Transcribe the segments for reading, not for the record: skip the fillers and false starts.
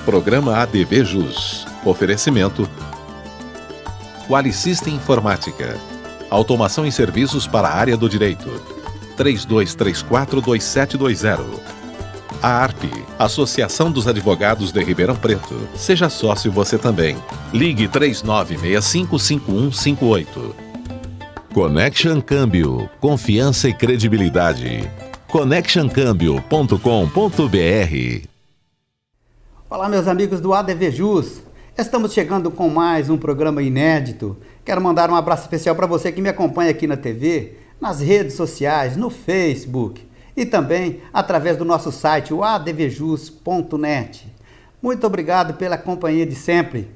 Programa ADV Jus. Oferecimento Qualicista Informática. Automação em serviços para a área do direito. 32342720. A ARP, Associação dos Advogados de Ribeirão Preto. Seja sócio você também. Ligue 3965-5158. Connection Câmbio, confiança e credibilidade. connectioncambio.com.br. Olá, meus amigos do ADV Jus. Estamos chegando com mais um programa inédito. Quero mandar um abraço especial para você que me acompanha aqui na TV, nas redes sociais, no Facebook e também através do nosso site, o advjus.net. Muito obrigado pela companhia de sempre.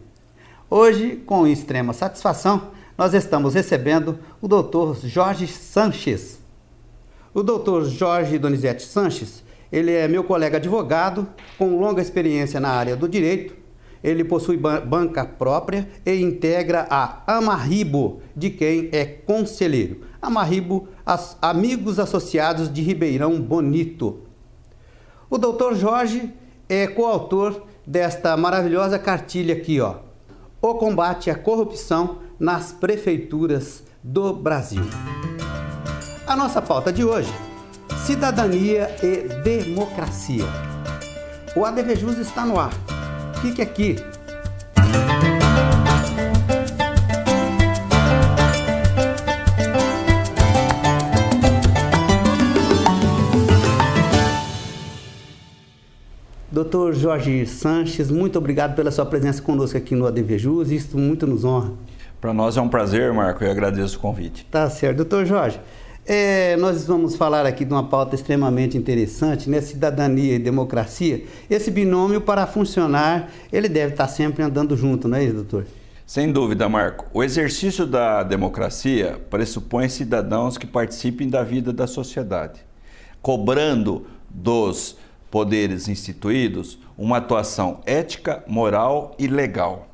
Hoje, com extrema satisfação, nós estamos recebendo o Dr. Jorge Sanches. O Dr. Jorge Donizete Sanches, ele é meu colega advogado, com longa experiência na área do direito. Ele possui banca própria e integra a Amarribo, de quem é conselheiro. Amarribo, Amigos Associados de Ribeirão Bonito. O Dr. Jorge é coautor desta maravilhosa cartilha aqui, ó. O combate à corrupção nas prefeituras do Brasil. A nossa pauta de hoje: cidadania e democracia. O ADV Jus está no ar. Fique aqui. Dr. Jorge Sanches, muito obrigado pela sua presença conosco aqui no ADV Jus. Isso muito nos honra. Para nós é um prazer, Marco, eu agradeço o convite. Tá certo. Dr. Jorge, nós vamos falar aqui de uma pauta extremamente interessante, né? Cidadania e democracia. Esse binômio, para funcionar, ele deve estar sempre andando junto, não é isso, doutor? Sem dúvida, Marco. O exercício da democracia pressupõe cidadãos que participem da vida da sociedade, cobrando dos poderes instituídos uma atuação ética, moral e legal.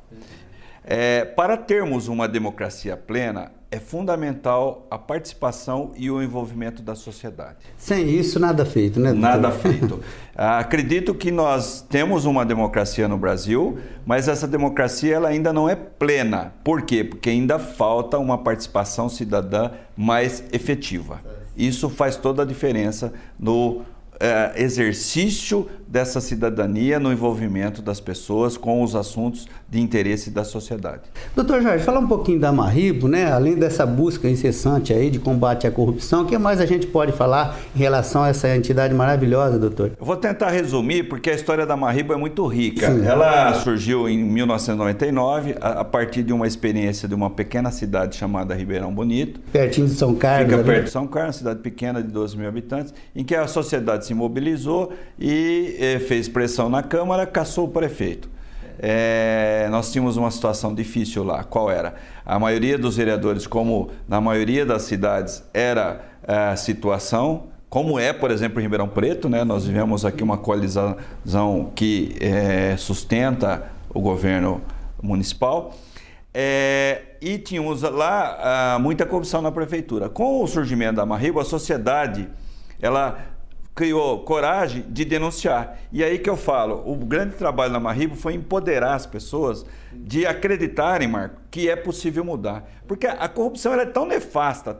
Para termos uma democracia plena, é fundamental a participação e o envolvimento da sociedade. Sem isso, nada feito, né, doutor? Nada feito. Acredito que nós temos uma democracia no Brasil, mas essa democracia ela ainda não é plena. Por quê? Porque ainda falta uma participação cidadã mais efetiva. Isso faz toda a diferença no exercício dessa cidadania, no envolvimento das pessoas com os assuntos de interesse da sociedade. Doutor Jorge, fala um pouquinho da Amarribo, né? Além dessa busca incessante aí de combate à corrupção, o que mais a gente pode falar em relação a essa entidade maravilhosa, doutor? Eu vou tentar resumir, porque a história da Amarribo é muito rica. Sim. Ela surgiu em 1999, a partir de uma experiência de uma pequena cidade chamada Ribeirão Bonito. Pertinho de São Carlos. Fica perto de São Carlos, cidade pequena de 12 mil habitantes, em que a sociedade se mobilizou e fez pressão na Câmara, caçou o prefeito. Nós tínhamos uma situação difícil lá. Qual era? A maioria dos vereadores, como na maioria das cidades, era a situação, como é, por exemplo, em Ribeirão Preto, né? Nós vivemos aqui uma coalizão que sustenta o governo municipal. E tínhamos lá muita corrupção na prefeitura. Com o surgimento da Amarribo, a sociedade ela criou coragem de denunciar. E aí que eu falo, o grande trabalho da Amarribo foi empoderar as pessoas de acreditarem, Marco, que é possível mudar. Porque a corrupção ela é tão nefasta,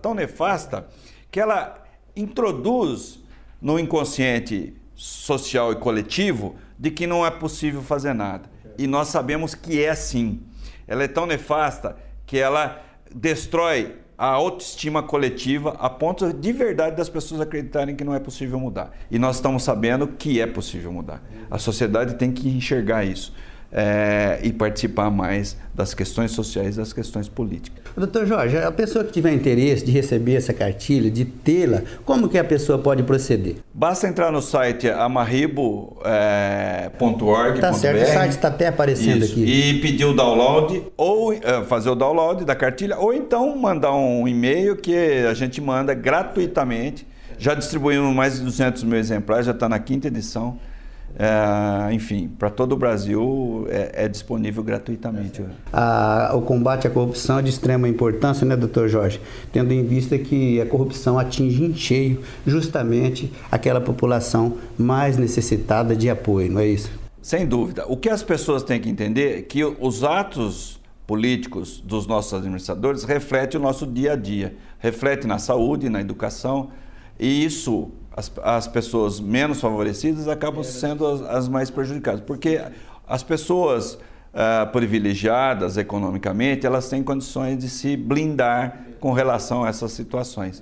que ela introduz no inconsciente social e coletivo de que não é possível fazer nada. E nós sabemos que é assim. Ela é tão nefasta que ela destrói a autoestima coletiva a ponto de verdade das pessoas acreditarem que não é possível mudar. E nós estamos sabendo que é possível mudar. A sociedade tem que enxergar isso e participar mais das questões sociais e das questões políticas. Doutor Jorge, a pessoa que tiver interesse de receber essa cartilha, de tê-la, como que a pessoa pode proceder? Basta entrar no site amarribo.org.br. Tá certo, o site está até aparecendo aqui. E pedir o download, ou fazer o download da cartilha, ou então mandar um e-mail que a gente manda gratuitamente. Já distribuímos mais de 200 mil exemplares, já está na 5ª edição. Enfim, para todo o Brasil é disponível gratuitamente. O combate à corrupção é de extrema importância, né, doutor Jorge? Tendo em vista que a corrupção atinge em cheio justamente aquela população mais necessitada de apoio, não é isso? Sem dúvida. O que as pessoas têm que entender é que os atos políticos dos nossos administradores refletem o nosso dia a dia, refletem na saúde, na educação, e isso, as pessoas menos favorecidas acabam sendo as mais prejudicadas, porque as pessoas privilegiadas economicamente, elas têm condições de se blindar com relação a essas situações.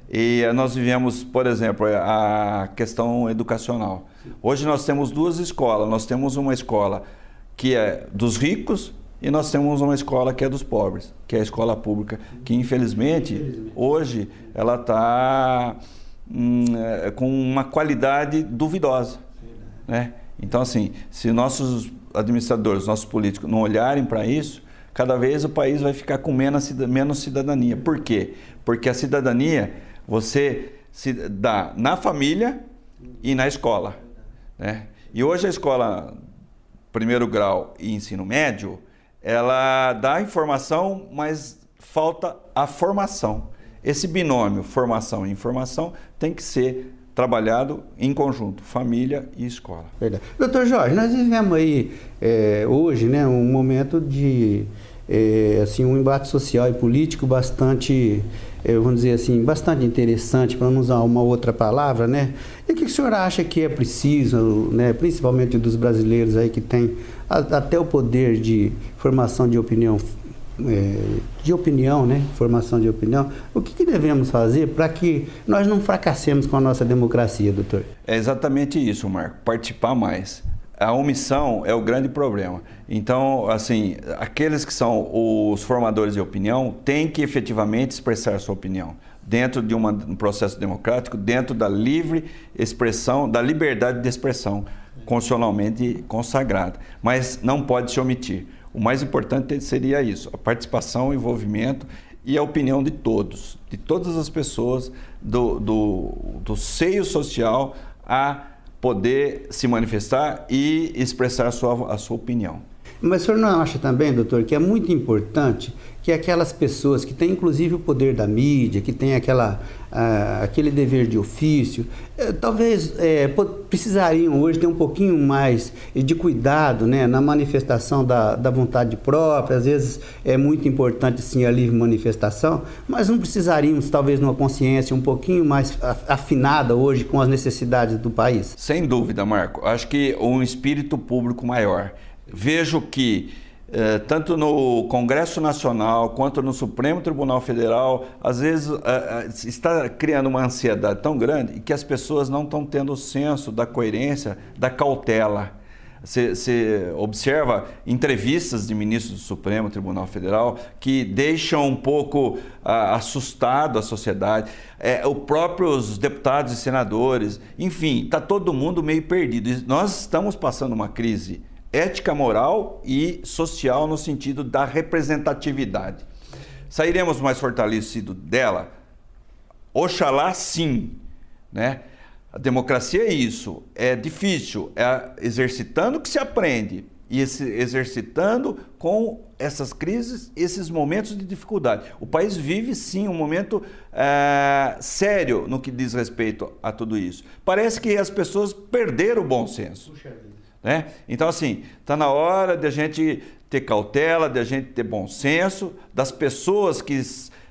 E nós vivemos, por exemplo, a questão educacional. Hoje nós temos duas escolas. Nós temos uma escola que é dos ricos e nós temos uma escola que é dos pobres, que é a escola pública, que infelizmente hoje ela está com uma qualidade duvidosa, né? Então, assim, se nossos administradores, nossos políticos não olharem para isso, cada vez o país vai ficar com menos cidadania. Por quê? Porque a cidadania você se dá na família e na escola, né? E hoje a escola primeiro grau e ensino médio, ela dá informação, mas falta a formação. Esse binômio formação e informação tem que ser trabalhado em conjunto, família e escola. Verdade. Doutor Jorge, nós vivemos aí hoje, né, um momento de assim, um embate social e político bastante, vamos dizer assim, bastante interessante, para não usar uma outra palavra, né? E o que o senhor acha que é preciso, né, principalmente dos brasileiros aí que têm até o poder de formação de opinião, né? Formação de opinião. O que devemos fazer para que nós não fracassemos com a nossa democracia, doutor? É exatamente isso, Marco. Participar mais. A omissão é o grande problema. Então, assim, aqueles que são os formadores de opinião têm que efetivamente expressar sua opinião dentro de um processo democrático, dentro da livre expressão, da liberdade de expressão constitucionalmente consagrada. Mas não pode se omitir. O mais importante seria isso, a participação, o envolvimento e a opinião de todos, de todas as pessoas do seio social a poder se manifestar e expressar a sua opinião. Mas o senhor não acha também, doutor, que é muito importante que aquelas pessoas que têm inclusive o poder da mídia, que têm aquele dever de ofício, talvez precisariam hoje ter um pouquinho mais de cuidado, né, na manifestação da vontade própria. Às vezes é muito importante sim a livre manifestação, mas não precisaríamos talvez numa consciência um pouquinho mais afinada hoje com as necessidades do país? Sem dúvida, Marco. Acho que um espírito público maior. Vejo que tanto no Congresso Nacional quanto no Supremo Tribunal Federal, às vezes está criando uma ansiedade tão grande que as pessoas não estão tendo o senso da coerência, da cautela. Você observa entrevistas de ministros do Supremo Tribunal Federal que deixam um pouco assustado a sociedade, os próprios deputados e senadores, enfim, está todo mundo meio perdido. Nós estamos passando uma crise ética, moral e social no sentido da representatividade. Sairemos mais fortalecidos dela? Oxalá sim, né? A democracia é isso, é difícil, é exercitando que se aprende e exercitando com essas crises, esses momentos de dificuldade. O país vive sim um momento sério no que diz respeito a tudo isso. Parece que as pessoas perderam o bom senso. Puxa vida. Né? Então, assim, está na hora de a gente ter cautela, de a gente ter bom senso, das pessoas que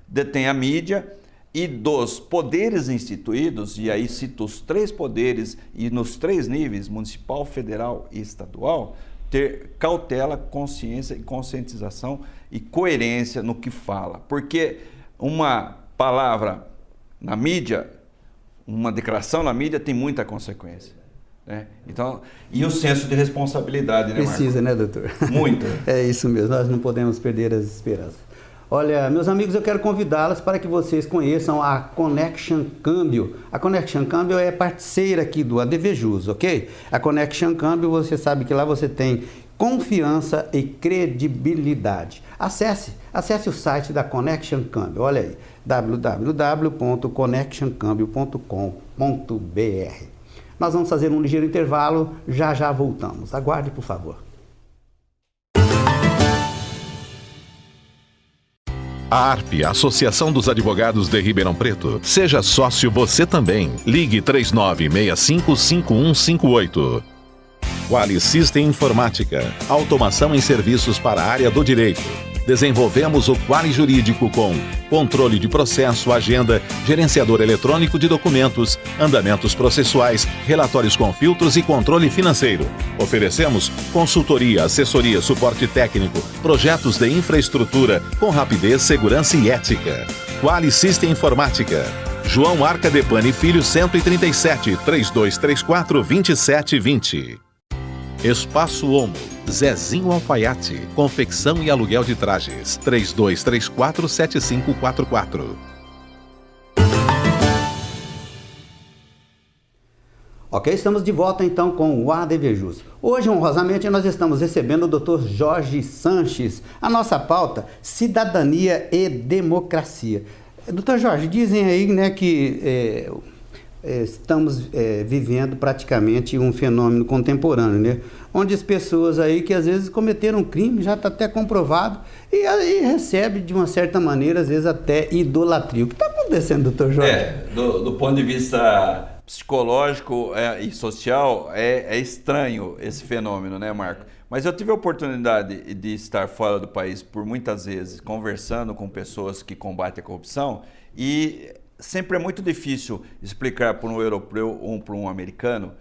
detêm a mídia e dos poderes instituídos, e aí cito os 3 poderes e nos 3 níveis, municipal, federal e estadual, ter cautela, consciência e conscientização e coerência no que fala. Porque uma palavra na mídia, uma declaração na mídia tem muita consequência. Então, e o senso de responsabilidade, né, Marco? Precisa, né, doutor? Muito. É isso mesmo, nós não podemos perder as esperanças. Olha, meus amigos, eu quero convidá-los para que vocês conheçam a Connection Câmbio. A Connection Câmbio é parceira aqui do ADVJus, ok? A Connection Câmbio, você sabe que lá você tem confiança e credibilidade. Acesse o site da Connection Câmbio, olha aí, www.connectioncambio.com.br. Nós vamos fazer um ligeiro intervalo, já voltamos. Aguarde, por favor. A ARP, Associação dos Advogados de Ribeirão Preto. Seja sócio você também. Ligue 3965-5158. Quali System Informática, automação em serviços para a área do direito. Desenvolvemos o Quali Jurídico com controle de processo, agenda, gerenciador eletrônico de documentos, andamentos processuais, relatórios com filtros e controle financeiro. Oferecemos consultoria, assessoria, suporte técnico, projetos de infraestrutura com rapidez, segurança e ética. Quali System Informática. João Arca Depani Filho 137, 3234-2720. Espaço Homo, Zezinho Alfaiate, confecção e aluguel de trajes, 3234-7544. Ok, estamos de volta então com o ADVJus. Hoje, honrosamente, nós estamos recebendo o Dr. Jorge Sanches. A nossa pauta, cidadania e democracia. Dr. Jorge, dizem aí, né, que estamos vivendo praticamente um fenômeno contemporâneo, né? Onde as pessoas aí que às vezes cometeram um crime, já está até comprovado, e aí recebe de uma certa maneira, às vezes até idolatria. O que está acontecendo, doutor Jorge? Do ponto de vista psicológico e social, é estranho esse fenômeno, né, Marco? Mas eu tive a oportunidade de estar fora do país por muitas vezes, conversando com pessoas que combatem a corrupção, e sempre é muito difícil explicar para um europeu ou para um americano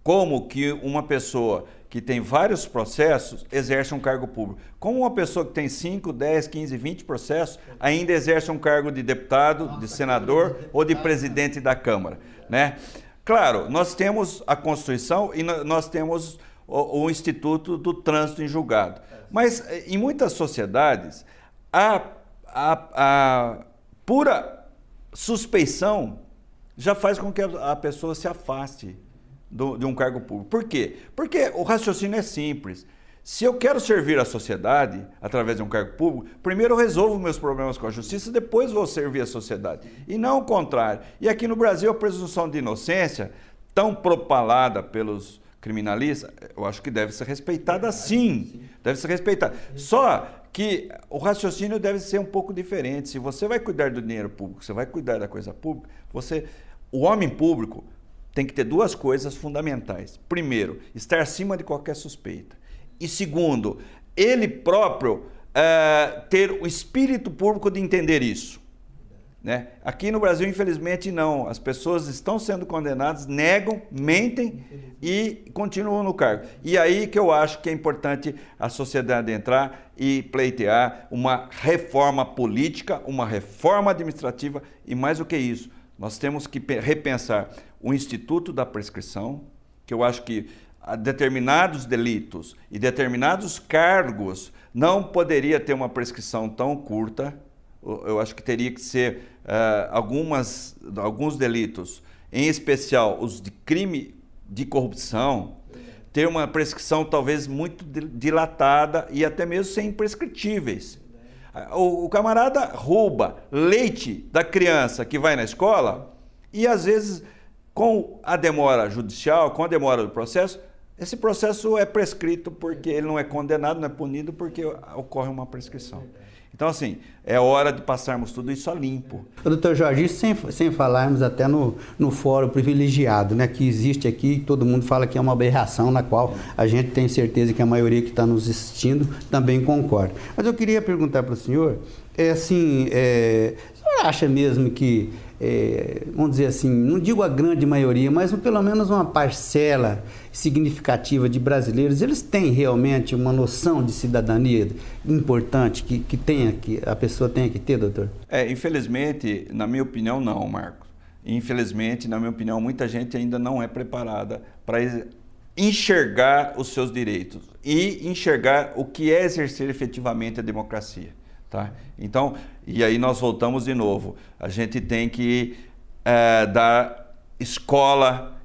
como que uma pessoa que tem vários processos exerce um cargo público. Como uma pessoa que tem 5, 10, 15, 20 processos ainda exerce um cargo de deputado, de senador ou de presidente da Câmara, né? Claro, nós temos a Constituição e nós temos o Instituto do Trânsito em Julgado. Mas em muitas sociedades, a pura suspeição já faz com que a pessoa se afaste de um cargo público. Por quê? Porque o raciocínio é simples. Se eu quero servir a sociedade através de um cargo público, primeiro eu resolvo meus problemas com a justiça, depois vou servir a sociedade. E não o contrário. E aqui no Brasil, a presunção de inocência, tão propalada pelos criminalistas, eu acho que deve ser respeitada sim. Deve ser respeitada. Só que o raciocínio deve ser um pouco diferente. Se você vai cuidar do dinheiro público, você vai cuidar da coisa pública, o homem público tem que ter duas coisas fundamentais. Primeiro, estar acima de qualquer suspeita. E segundo, ele próprio ter o espírito público de entender isso, né? Aqui no Brasil, infelizmente, não. As pessoas estão sendo condenadas, negam, mentem e continuam no cargo. E aí que eu acho que é importante a sociedade entrar e pleitear uma reforma política, uma reforma administrativa e mais do que isso, nós temos que repensar o Instituto da Prescrição, que eu acho que determinados delitos e determinados cargos não poderia ter uma prescrição tão curta. Eu acho que teria que ser alguns delitos, em especial os de crime de corrupção, ter uma prescrição talvez muito dilatada e até mesmo sem imprescritíveis. O camarada rouba leite da criança que vai na escola e às vezes com a demora judicial, com a demora do processo, esse processo é prescrito porque ele não é condenado, não é punido porque ocorre uma prescrição. Então, assim, é hora de passarmos tudo isso a limpo. Doutor Jorge, isso sem falarmos até no fórum privilegiado, né, que existe aqui, todo mundo fala que é uma aberração, na qual a gente tem certeza que a maioria que está nos assistindo também concorda. Mas eu queria perguntar para o senhor, o senhor acha mesmo que, vamos dizer assim, não digo a grande maioria, mas pelo menos uma parcela significativa de brasileiros, eles têm realmente uma noção de cidadania importante que a pessoa tenha que ter, doutor? Infelizmente, na minha opinião, não, Marcos. Infelizmente, na minha opinião, muita gente ainda não é preparada para enxergar os seus direitos e enxergar o que é exercer efetivamente a democracia. Tá? Então, e aí nós voltamos de novo. A gente tem que dar escola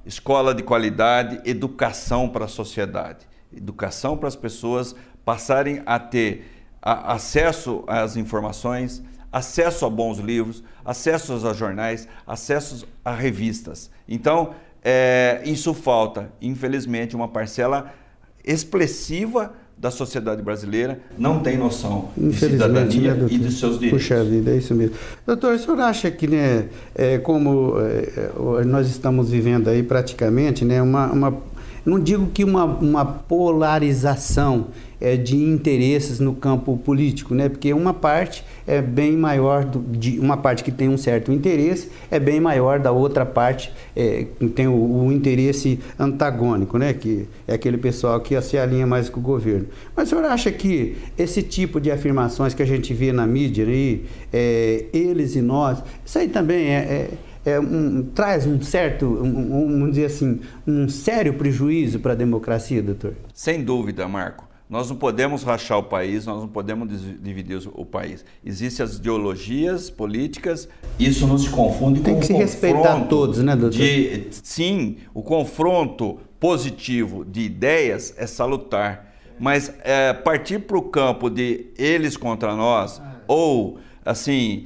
de qualidade, educação para a sociedade, educação para as pessoas passarem a ter acesso às informações, acesso a bons livros, acesso a jornais, acesso a revistas. Então, isso falta, infelizmente, uma parcela expressiva da sociedade brasileira não tem noção de cidadania, né, e de seus direitos. Puxa vida, é isso mesmo. Doutor, o senhor acha que, como nós estamos vivendo aí praticamente, né, não digo que uma polarização de interesses no campo político, né? Porque uma parte é bem maior, uma parte que tem um certo interesse é bem maior da outra parte que tem o interesse antagônico, né? Que é aquele pessoal que se alinha mais com o governo. Mas o senhor acha que esse tipo de afirmações que a gente vê na mídia, aí, eles e nós, isso aí também traz um certo, vamos dizer assim, um sério prejuízo para a democracia, doutor? Sem dúvida, Marco. Nós não podemos rachar o país, nós não podemos dividir o país. Existem as ideologias políticas, isso não se confunde com o confronto. Tem que se respeitar todos, né, doutor? Sim, o confronto positivo de ideias é salutar, mas partir para o campo de eles contra nós, ou assim,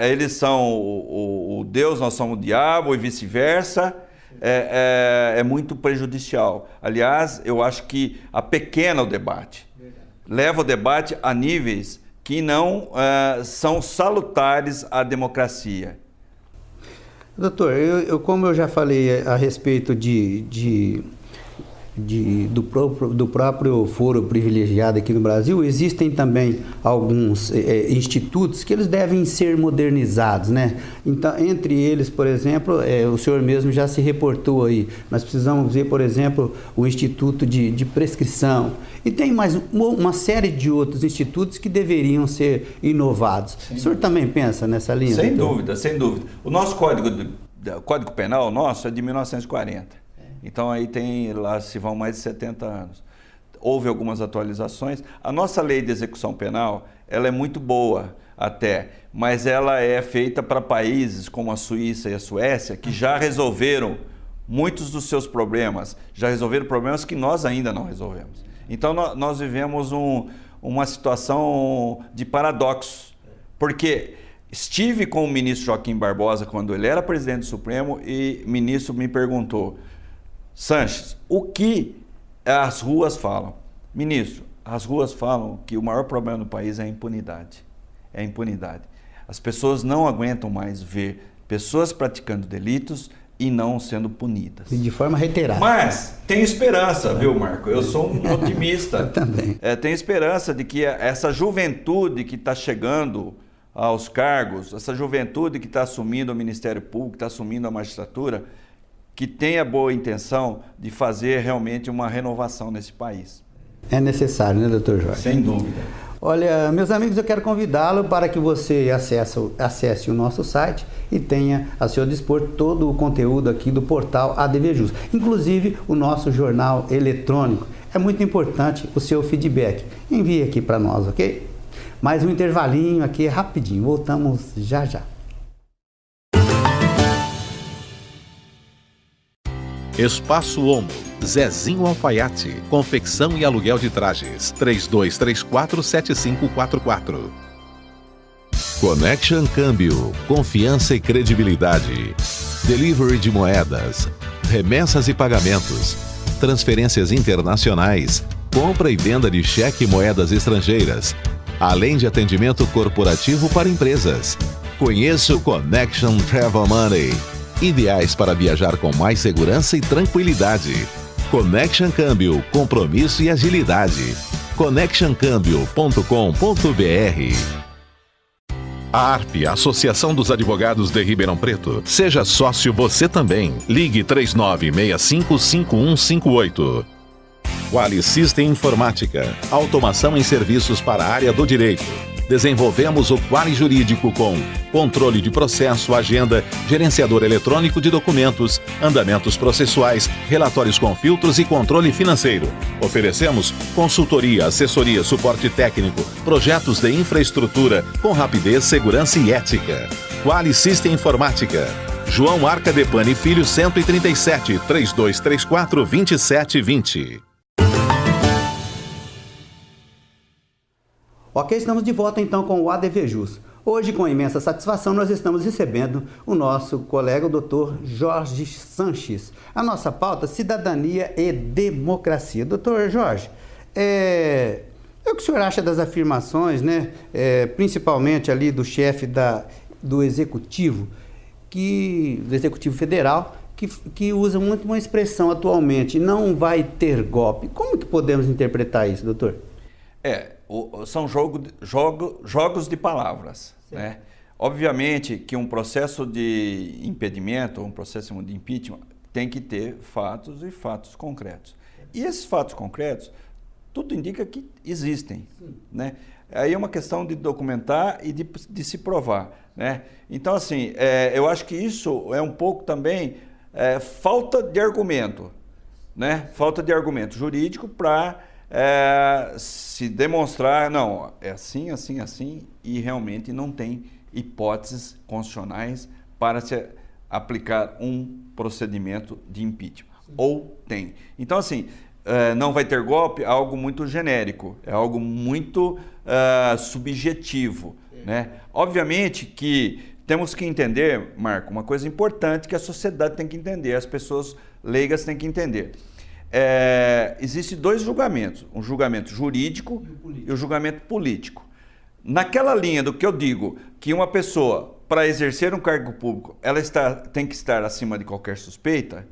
eles são o Deus, nós somos o diabo e vice-versa, é muito prejudicial. Aliás, eu acho que apequena o debate. Leva o debate a níveis que não são salutares à democracia. Doutor, como eu já falei a respeito do próprio foro privilegiado aqui no Brasil, existem também alguns institutos que eles devem ser modernizados, né? Então, entre eles, por exemplo, o senhor mesmo já se reportou aí, nós precisamos ver, por exemplo, o Instituto de Prescrição, e tem mais uma série de outros institutos que deveriam ser inovados. Sim. O senhor também pensa nessa linha? Sem dúvida, sem dúvida. O nosso Código Penal nosso é de 1940. Então aí lá se vão mais de 70 anos. Houve algumas atualizações. A nossa lei de execução penal, ela é muito boa até, mas ela é feita para países como a Suíça e a Suécia, que já resolveram muitos dos seus problemas, já resolveram problemas que nós ainda não resolvemos. Então nós vivemos uma situação de paradoxo, porque estive com o ministro Joaquim Barbosa quando ele era presidente do Supremo e o ministro me perguntou: Sanches, o que as ruas falam? Ministro, as ruas falam que o maior problema no país é a impunidade. É a impunidade. As pessoas não aguentam mais ver pessoas praticando delitos e não sendo punidas. E de forma reiterada. Mas tem esperança, viu, Marco? Eu sou um otimista. Eu também. Tem esperança de que essa juventude que está chegando aos cargos, essa juventude que está assumindo o Ministério Público, que está assumindo a magistratura, que tenha boa intenção de fazer realmente uma renovação nesse país. É necessário, né, doutor Jorge? Sem dúvida. Olha, meus amigos, eu quero convidá-lo para que você acesse o nosso site e tenha a seu dispor todo o conteúdo aqui do portal ADVJus, inclusive o nosso jornal eletrônico. É muito importante o seu feedback. Envie aqui para nós, ok? Mais um intervalinho aqui, rapidinho. Voltamos já já. Espaço Homo, Zezinho Alfaiate, confecção e aluguel de trajes, 3234-7544. Connection Câmbio, confiança e credibilidade. Delivery de moedas, remessas e pagamentos, transferências internacionais, compra e venda de cheque e moedas estrangeiras, além de atendimento corporativo para empresas. Conheça o Connection Travel Money. Ideais para viajar com mais segurança e tranquilidade. Connection Câmbio, compromisso e agilidade. connectioncambio.com.br. A ARP, Associação dos Advogados de Ribeirão Preto. Seja sócio você também. Ligue 3965-5158. Quali System Informática. Automação em serviços para a área do direito. Desenvolvemos o Quali Jurídico com controle de processo, agenda, gerenciador eletrônico de documentos, andamentos processuais, relatórios com filtros e controle financeiro. Oferecemos consultoria, assessoria, suporte técnico, projetos de infraestrutura com rapidez, segurança e ética. Quali System Informática. João Arcadepani Filho 137 3234 2720. Ok, estamos de volta então com o ADVJus. Hoje, com imensa satisfação, nós estamos recebendo o nosso colega, o Dr. Jorge Sanches. A nossa pauta, cidadania e democracia. Dr. Jorge, o que o senhor acha das afirmações, né, principalmente ali do chefe do Executivo Federal, que usa muito uma expressão atualmente, não vai ter golpe. Como que podemos interpretar isso, doutor? São jogos de palavras, né? Obviamente que um processo de impedimento, um processo de impeachment, tem que ter fatos e fatos concretos. E esses fatos concretos, tudo indica que existem, né? Aí é uma questão de documentar e de se provar, né? Então, assim, eu acho que isso é um pouco também falta de argumento, né? Falta de argumento jurídico para se demonstrar, não, é assim, assim, assim, e realmente não tem hipóteses constitucionais para se aplicar um procedimento de impeachment. Ou tem. Então, assim, não vai ter golpe é algo muito genérico, é algo muito subjetivo, né? Obviamente que temos que entender, Marco, uma coisa importante que a sociedade tem que entender, as pessoas leigas têm que entender. Existem dois julgamentos, um julgamento jurídico e o julgamento político. Naquela linha do que eu digo, que uma pessoa, para exercer um cargo público, ela tem que estar acima de qualquer suspeita,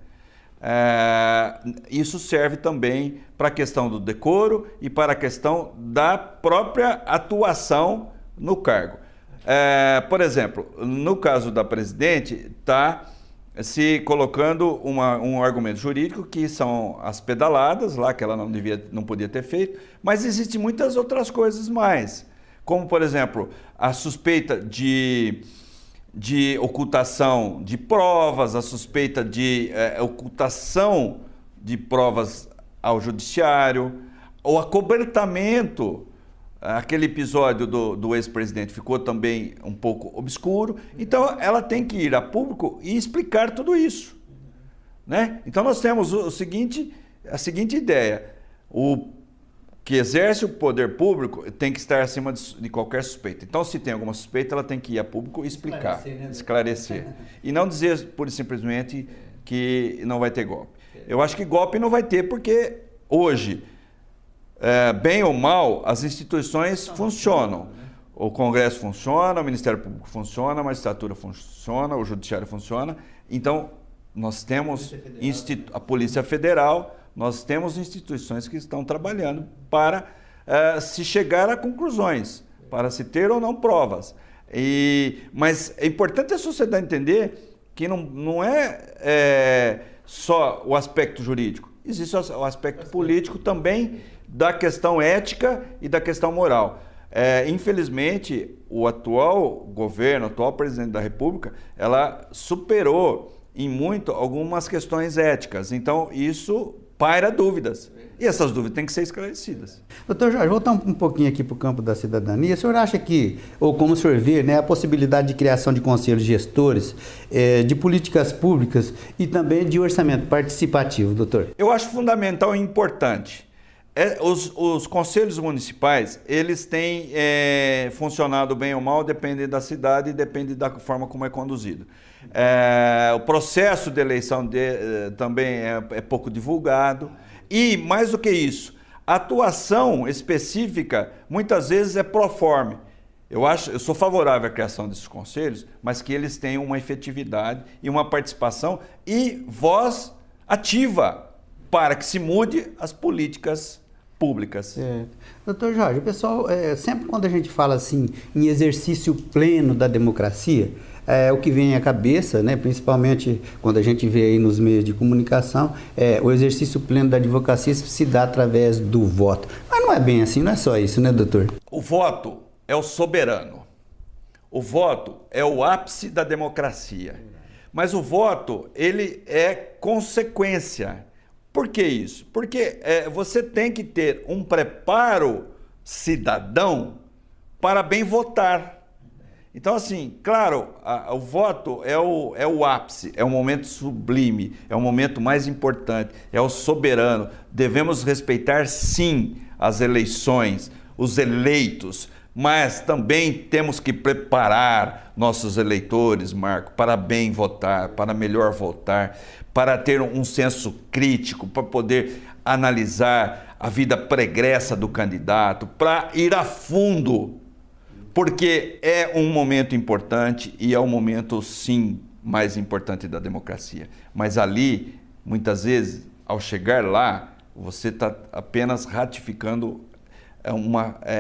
isso serve também para a questão do decoro e para a questão da própria atuação no cargo. Por exemplo, no caso da presidente, está se colocando um argumento jurídico que são as pedaladas lá, que ela não podia ter feito, mas existem muitas outras coisas mais, como, por exemplo, a suspeita de ocultação de provas, a suspeita de ocultação de provas ao judiciário, o acobertamento. Aquele episódio do ex-presidente ficou também um pouco obscuro, então ela tem que ir a público e explicar tudo isso, né? Então nós temos a seguinte ideia: o que exerce o poder público tem que estar acima de qualquer suspeita. Então, se tem alguma suspeita, ela tem que ir a público e explicar, esclarecer. E não dizer, pura e simplesmente, que não vai ter golpe. Eu acho que golpe não vai ter porque hoje, bem ou mal, as instituições funcionam. O Congresso funciona, o Ministério Público funciona, a magistratura funciona, o Judiciário funciona. Então, nós temos a Polícia Federal, nós temos instituições que estão trabalhando para se chegar a conclusões, para se ter ou não provas. Mas é importante a sociedade entender que não é só o aspecto jurídico, existe o aspecto político também, da questão ética e da questão moral. Infelizmente, o atual governo, o atual presidente da República, ela superou em muito algumas questões éticas. Então, isso paira dúvidas. E essas dúvidas têm que ser esclarecidas. Doutor Jorge, voltando um pouquinho aqui para o campo da cidadania, o senhor acha que, ou como o senhor vê, né, a possibilidade de criação de conselhos gestores, de políticas públicas e também de orçamento participativo, doutor? Eu acho fundamental e importante. Os conselhos municipais, eles têm funcionado bem ou mal, depende da cidade e depende da forma como é conduzido. O processo de eleição também é pouco divulgado. E, mais do que isso, a atuação específica muitas vezes é proforme. Eu sou favorável à criação desses conselhos, mas que eles tenham uma efetividade e uma participação e voz ativa para que se mude as políticas públicas. Doutor Jorge, o pessoal, sempre quando a gente fala assim em exercício pleno da democracia, o que vem à cabeça, né, principalmente quando a gente vê aí nos meios de comunicação, o exercício pleno da advocacia se dá através do voto. Mas não é bem assim, não é só isso, né, doutor? O voto é o soberano. O voto é o ápice da democracia. Mas o voto, ele é consequência. Por que isso? Porque você tem que ter um preparo cidadão para bem votar. Então, assim, claro, o voto é o ápice, é o momento sublime, é o momento mais importante, é o soberano. Devemos respeitar, sim, as eleições, os eleitos, mas também temos que preparar nossos eleitores, Marco, para bem votar, para melhor votar, para ter um senso crítico, para poder analisar a vida pregressa do candidato, para ir a fundo, porque é um momento importante e é um momento, sim, mais importante da democracia. Mas ali, muitas vezes, ao chegar lá, você está apenas ratificando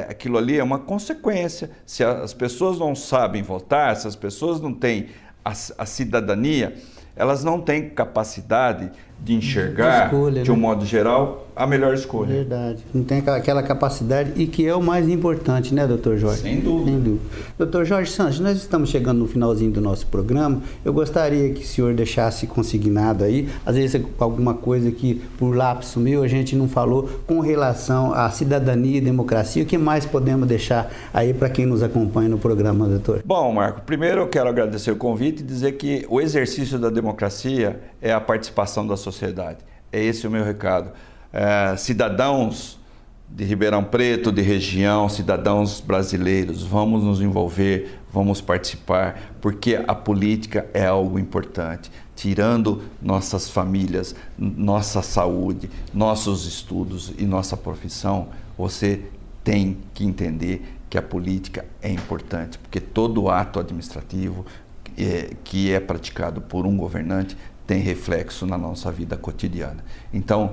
aquilo ali é uma consequência. Se as pessoas não sabem votar, se as pessoas não têm a cidadania, elas não têm capacidade de enxergar, escolha, de um modo geral, a melhor escolha. Verdade. Não tem aquela capacidade e que é o mais importante, né, doutor Jorge? Sem dúvida. Sem dúvida. Doutor Jorge Sanches, nós estamos chegando no finalzinho do nosso programa. Eu gostaria que o senhor deixasse consignado aí, às vezes alguma coisa que por lapso meu a gente não falou com relação à cidadania e democracia. O que mais podemos deixar aí para quem nos acompanha no programa, doutor? Bom, Marco, primeiro eu quero agradecer o convite e dizer que o exercício da democracia é a participação da sociedade. É esse o meu recado. Cidadãos de Ribeirão Preto, de região, cidadãos brasileiros, vamos nos envolver, vamos participar, porque a política é algo importante. Tirando nossas famílias, nossa saúde, nossos estudos e nossa profissão, você tem que entender que a política é importante, porque todo ato administrativo que é praticado por um governante tem reflexo na nossa vida cotidiana. Então,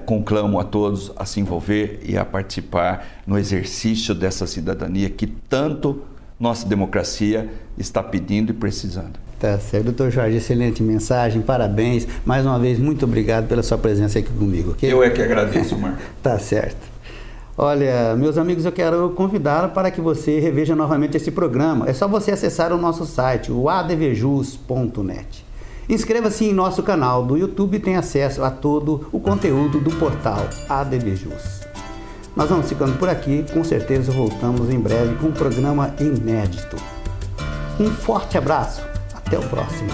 conclamo a todos a se envolver e a participar no exercício dessa cidadania que tanto nossa democracia está pedindo e precisando. Tá certo, doutor Jorge, excelente mensagem, parabéns. Mais uma vez, muito obrigado pela sua presença aqui comigo. Okay? Eu é que agradeço, Marco. Tá certo. Olha, meus amigos, eu quero convidá-lo para que você reveja novamente esse programa. É só você acessar o nosso site, o advjus.net. Inscreva-se em nosso canal do YouTube e tenha acesso a todo o conteúdo do portal ADVJus. Nós vamos ficando por aqui, com certeza voltamos em breve com um programa inédito. Um forte abraço, até o próximo.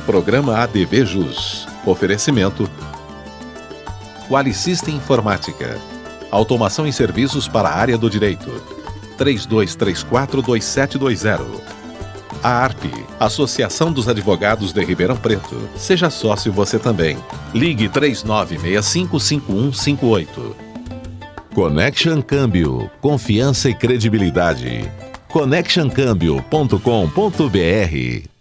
Programa ADVJus. Oferecimento Qualisystem Informática. Automação em serviços para a área do direito. 3234-2720. A ARP, Associação dos Advogados de Ribeirão Preto. Seja sócio você também. Ligue 3965-5158. Connection Câmbio. Confiança e credibilidade. connectioncambio.com.br